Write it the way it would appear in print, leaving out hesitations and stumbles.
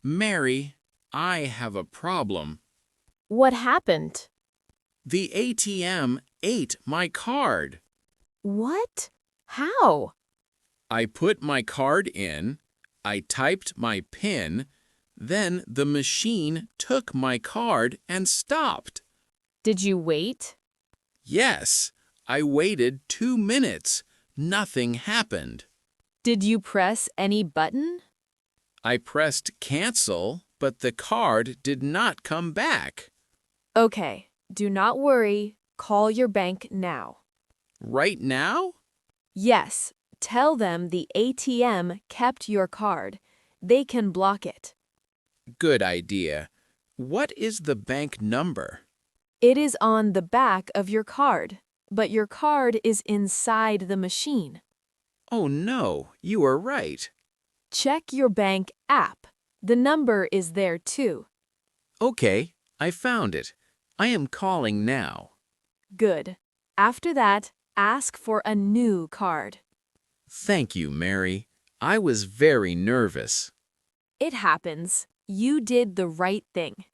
Mary, I have a problem. What happened? The ATM ate my card. What? How? I put my card in, I typed my PIN, then the machine took my card and stopped. Did you wait? Yes, I waited 2 minutes. Nothing happened. Did you press any button? I pressed cancel, but the card did not come back. Okay, do not worry. Call your bank now. Right now? Yes, tell them the ATM kept your card. They can block it. Good idea. What is the bank number? It is on the back of your card, but your card is inside the machine. Oh no, you are right. Check your bank app. The number is there too. Okay, I found it. I am calling now. Good. After that, ask for a new card. Thank you, Mary. I was very nervous. It happens. You did the right thing.